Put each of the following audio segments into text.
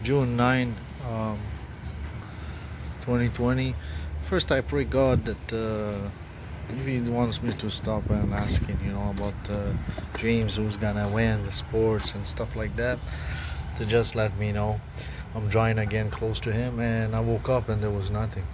June 9, 2020. First, I pray God that maybe He wants me to stop and asking, about dreams, who's gonna win the sports and stuff like that, to just let me know. I'm drawing again close to Him, and I woke up and there was nothing.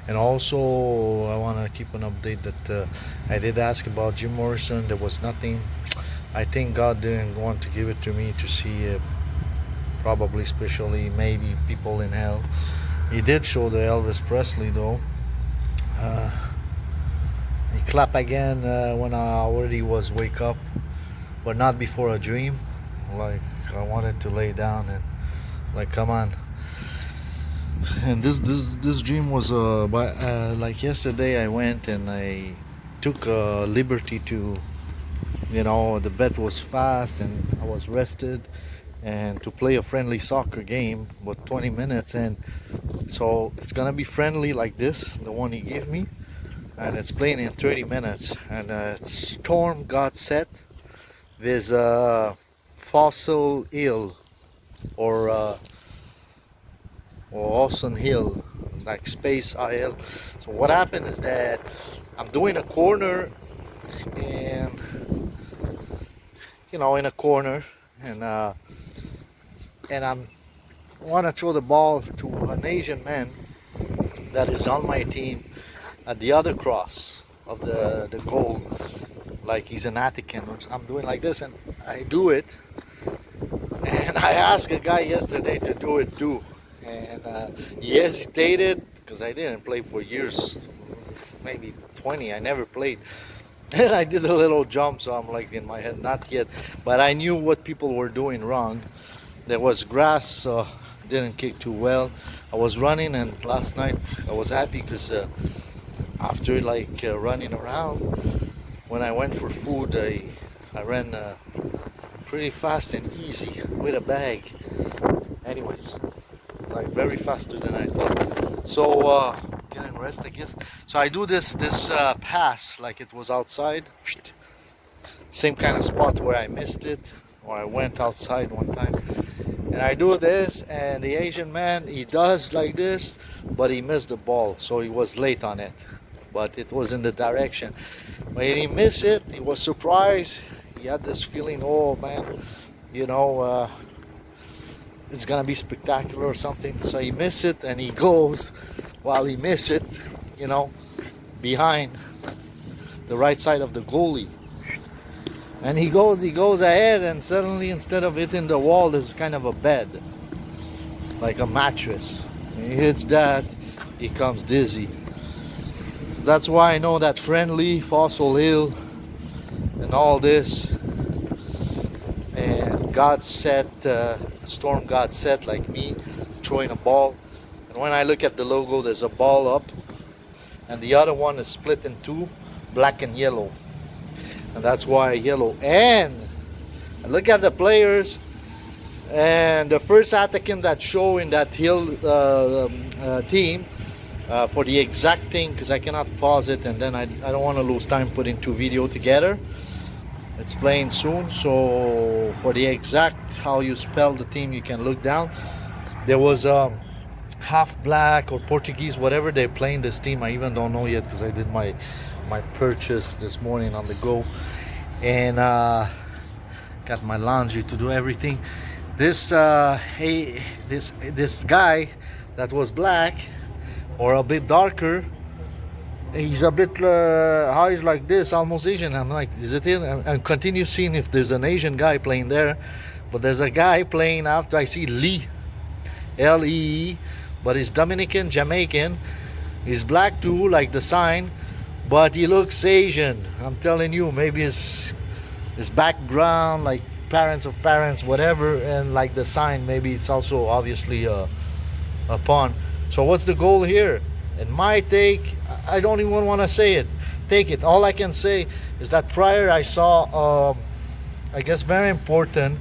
And also, I want to keep an update that I did ask about Jim Morrison. There was nothing. I think God didn't want to give it to me to see, probably, especially maybe people in hell. He did show the Elvis Presley though. Uh, he clapped again when I already was wake up, but not before a dream. Like I wanted to lay down and like come on. And this dream was like yesterday I went and I took liberty to, the bed was fast and I was rested, and to play a friendly soccer game, but 20 minutes. And so it's gonna be friendly like this, the one he gave me, and it's playing in 30 minutes. And it's Stromgodset with Fossil Hill or Ocean Hill, like Space IL. So what happened is that I'm doing a corner, and in a corner, and I'm want to throw the ball to an Asian man that is on my team at the other cross of the goal, like he's an Attican. I'm doing like this, and I do it, and I asked a guy yesterday to do it too, and he hesitated because I didn't play for years, maybe 20. I never played. And I did a little jump, so I'm like in my head, not yet, but I knew what people were doing wrong. There was grass, so didn't kick too well. I was running, and last night I was happy because after running around, when I went for food, I ran pretty fast and easy with a bag. Anyways, like very faster than I thought. So getting rest, I guess. So I do this pass like it was outside. Same kind of spot where I missed it, or I went outside one time. And I do this, and the Asian man, he does like this, but he missed the ball, so he was late on it. But it was in the direction. When he missed it, he was surprised. He had this feeling, oh man, it's gonna be spectacular or something. So he missed it, and he goes, while he missed it, behind the right side of the goalie. And he goes ahead, and suddenly, instead of hitting the wall, there's kind of a bed, like a mattress. And he hits that, he comes dizzy. So that's why I know that friendly, Fossil Hill, and all this, and Storm God set like me, throwing a ball. And when I look at the logo, there's a ball up, and the other one is split in two, black and yellow. And that's why yellow. And look at the players, and the first Attican that show in that hill team, for the exact thing, because I cannot pause it, and then I don't want to lose time putting two video together. It's playing soon, so for the exact how you spell the team, you can look down. There was half black or Portuguese, whatever they're playing this team. I even don't know yet because I did my purchase this morning on the go, and got my laundry to do everything. This this guy that was black or a bit darker, he's a bit eyes like this, almost Asian. I'm like, is it him? And continue seeing if there's an Asian guy playing there, but there's a guy playing after. I see Lee, Lee, but he's Dominican, Jamaican. He's black too, like the sign, but he looks Asian. I'm telling you, maybe his background, like parents of parents, whatever, and like the sign, maybe it's also obviously a pawn. So what's the goal here? In my take, I don't even want to say it. Take it. All I can say is that prior I saw, I guess very important,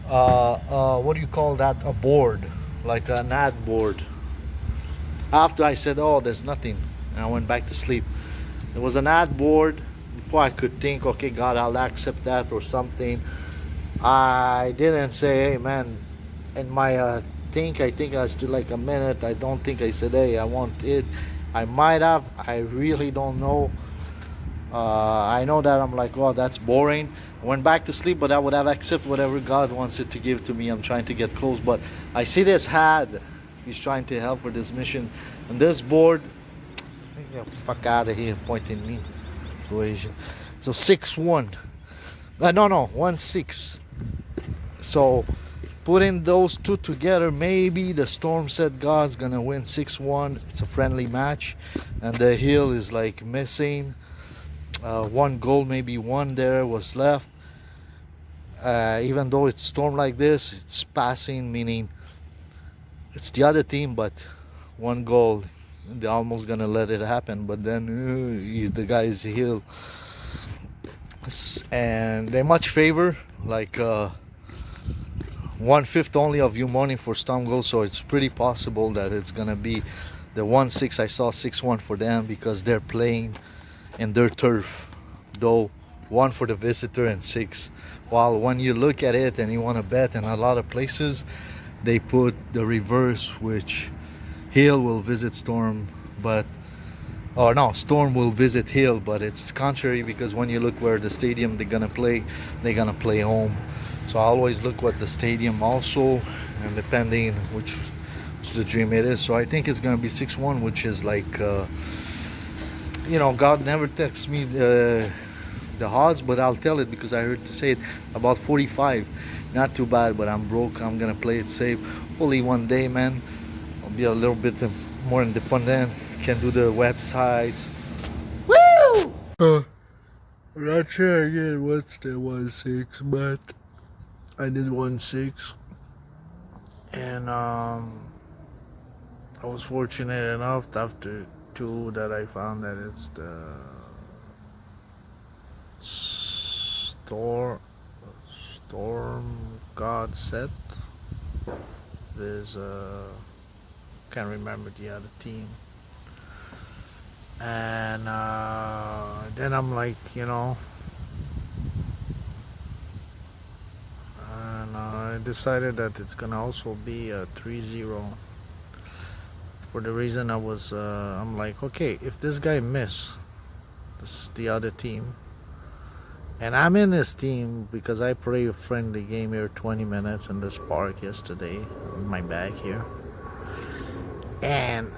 what do you call that? A board, like an ad board. After I said, oh, there's nothing, and I went back to sleep. There was an ad board. Before I could think, okay, God, I'll accept that or something. I didn't say, hey man, in my I think I still like a minute. I don't think I said, hey, I want it. I might have. I really don't know. I know that I'm like, oh, that's boring. I went back to sleep, but I would have accepted whatever God wants it to give to me. I'm trying to get close, but I see this hat. He's trying to help for this mission. And this board, get the fuck out of here, pointing me. So 6-1. No, 1-6. So putting those two together, maybe the Stormset God's gonna win 6-1. It's a friendly match, and the hill is like missing. One goal, maybe one there was left. Even though it's storm like this, it's passing, meaning it's the other team, but one goal, they're almost gonna let it happen. But then the guy's hill, and they much favor like 1/5 only of your money for storm goal, so it's pretty possible that it's gonna be the 1-6. I saw 6-1 for them because they're playing in their turf, though 1 for the visitor and 6. While when you look at it and you want to bet, in a lot of places they put the reverse, which Hill will visit Storm, but or no, Storm will visit Hill, but it's contrary because when you look where the stadium they're gonna play home. So I always look what the stadium also, and depending which the dream it is. So I think it's gonna be 6-1, which is like God never texts me the odds, but I'll tell it because I heard to say it about 45. Not too bad, but I'm broke. I'm gonna play it safe. Hopefully one day, man, I'll be a little bit more independent. Can do the website. Woo! I'm not sure again what's the 1-6, but I did 1-6, and I was fortunate enough after 2 that I found that it's the Stromgodset. There's can't remember the other team, and then I'm like, and I decided that it's gonna also be a 3-0. For the reason I'm like, okay, if this guy the other team, and I'm in this team because I played a friendly game here 20 minutes in this park yesterday, in my bag here, and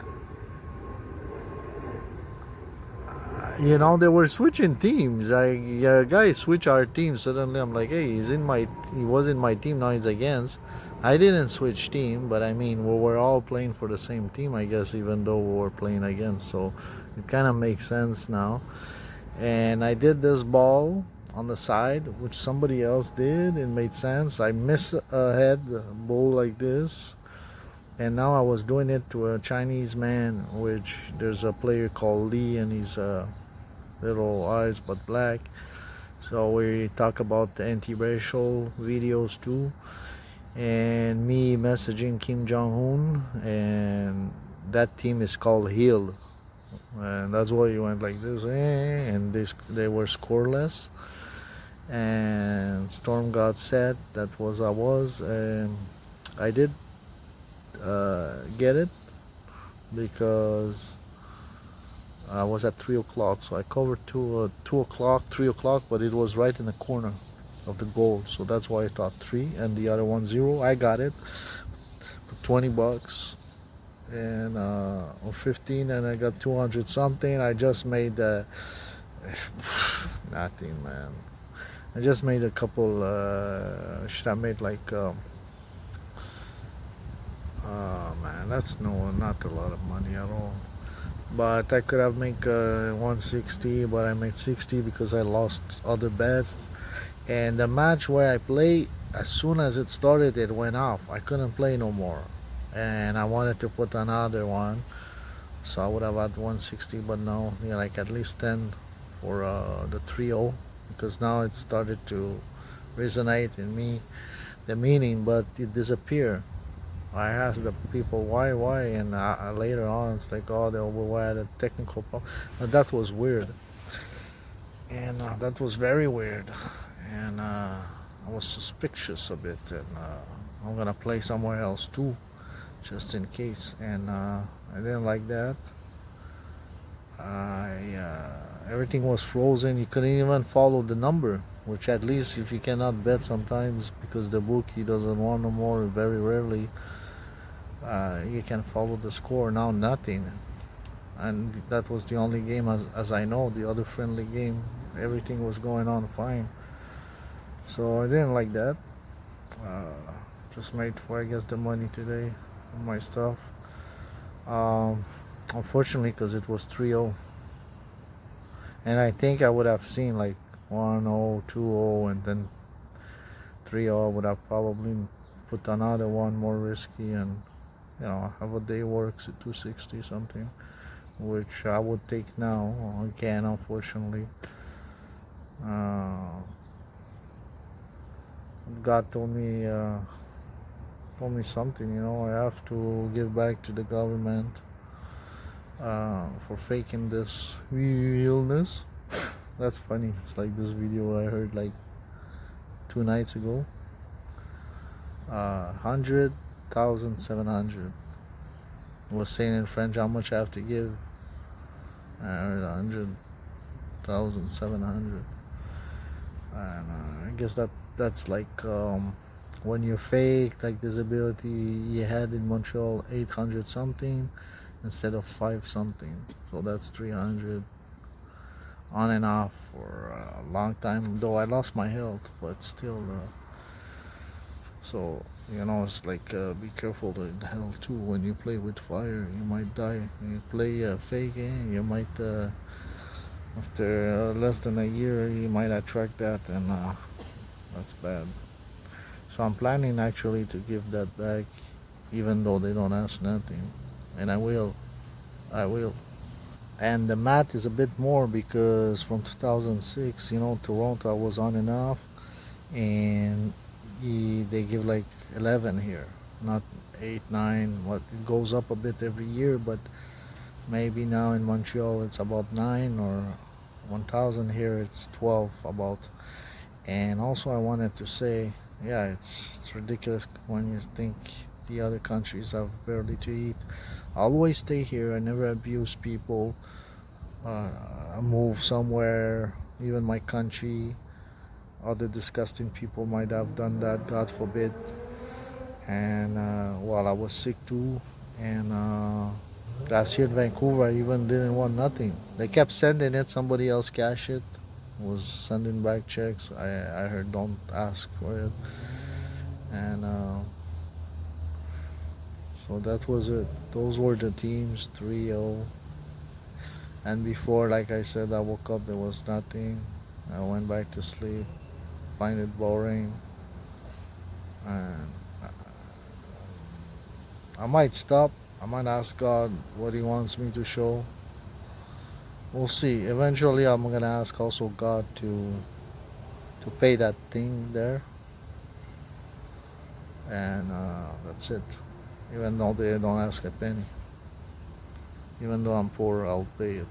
they were switching teams. Guys switch our team. Suddenly I'm like, hey, he was in my team, now he's against. I didn't switch team, but I mean, we were all playing for the same team, I guess, even though we were playing against. So it kind of makes sense now. And I did this ball on the side, which somebody else did. It made sense. I missed a head ball like this. And now I was doing it to a Chinese man, which there's a player called Lee, and he's little eyes but black. So we talk about the anti-racial videos too, and me messaging Kim Jong-Un, and that team is called Hill, and that's why you went like this, and they were scoreless, and Storm got set. That was and I did get it because I was at 3 o'clock, so I covered 2 o'clock, 3 o'clock, but it was right in the corner of the goal, so that's why I thought 3, and the other 1-0. I got it for $20 and or 15, and I got 200 something. I just made nothing, man. I just made a couple. Should I made like? Man, that's not a lot of money at all. But I could have made 160, but I made 60 because I lost other bets. And the match where I play, as soon as it started, it went off. I couldn't play no more, and I wanted to put another one, so I would have had 160, but no, like at least 10 for the 3-0, because now it started to resonate in me, the meaning, but it disappeared. I asked the people why, and later on it's like, oh, we had a technical problem. That was weird, and that was very weird, and I was suspicious a bit, and I'm gonna play somewhere else too, just in case. And I didn't like that. I Everything was frozen. You couldn't even follow the number, which at least if you cannot bet sometimes because the bookie doesn't want no more. Very rarely, you can follow the score. Now nothing, and that was the only game as I know. The other friendly game, everything was going on fine. So I didn't like that. Uh, just made for I guess the money today on my stuff. Um, Unfortunately, because it was 3-0, and I think I would have seen like 1-0, 2-0, and then 3-0. I would have probably put another one more risky, and have a day works at 260 something, which I would take now. Again, unfortunately. Uh, God told me something. I have to give back to the government for faking this illness. That's funny. It's like this video I heard like 2 nights ago. 100,700 was saying in French how much I have to give. I heard 100,700, and I guess that's like when you fake like disability. You had in Montreal 800 something instead of 5 something, so that's 300 on and off for a long time. Though I lost my health, but still. So it's like be careful in hell too. When you play with fire, you might die. When you play fake, you might after less than a year you might attract that, and that's bad. So I'm planning actually to give that back, even though they don't ask nothing, and I will. I will. And the math is a bit more because from 2006, Toronto I was on and off, and they give like 11 here, not 8, 9. What it goes up a bit every year, but maybe now in Montreal it's about 9, or 1,000 here it's 12 about. And also I wanted to say, yeah, it's ridiculous when you think the other countries have barely to eat. I always stay here. I never abuse people. Move somewhere, even my country. Other disgusting people might have done that, God forbid. And while I was sick too, and last year in Vancouver, I even didn't want nothing. They kept sending it, somebody else cash it, was sending back checks. I heard don't ask for it, and so that was it. Those were the teams, 3-0. And before, like I said, I woke up, there was nothing. I went back to sleep, find it boring, and I might stop. I might ask God what He wants me to show. We'll see. Eventually, I'm gonna ask also God to pay that thing there, and that's it. Even though they don't ask a penny, even though I'm poor, I'll pay it.